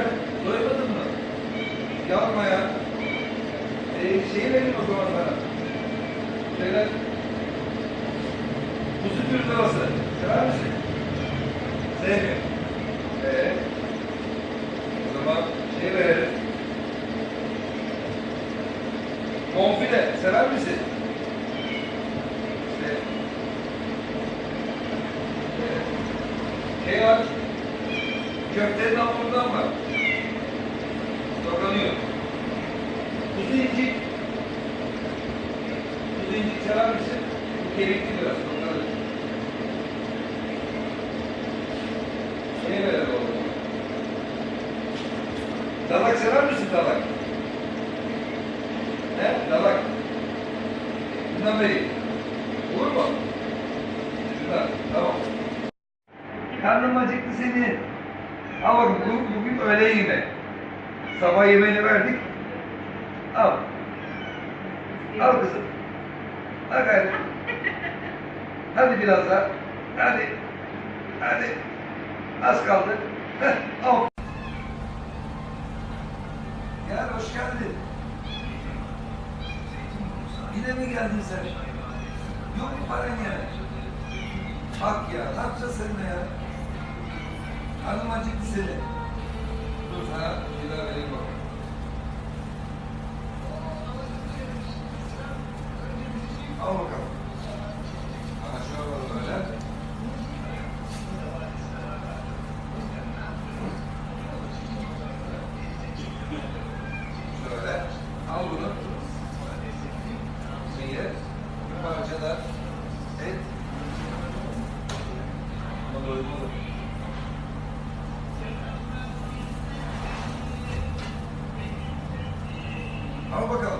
verdim. Doymadın mı? Yapma ya. Şeyi vereyim o zaman sana. Şöyle. Kuzu pirzoması. Sever misin? Sevmiyor. O zaman şey verelim. Bonfile. Sever misin? Şey var. Köftenin hamurundan var. Dokanıyor. Kuzu incik. Kuzu incik sever misin? Bu kemikli biraz. Dokanır. Şey verelim oğlum. Dalak sever misin dalak? He? Dalak. Bundan vereyim. Olur mu? Şundan. Tamam. Karnım acıktı senin. Al bakın bugün öğle yemeği. Sabah yemeğini verdik. Al. Al kızım. Al gayret. Hadi biraz daha. Hadi. Hadi. Az kaldı. Heh, al. Gel hoş geldin. Yine mi geldin sen? Yok mu paran ya? Bak ya, ne yapacağız seninle ya? Karnım acıktı seni. Dur sana bir daha vereyim bak. Al bakalım. Aha şöyle var böyle. Şöyle. Al bunu. Şeyi. Bir parça da et. Ama doymalı. Al bakalım.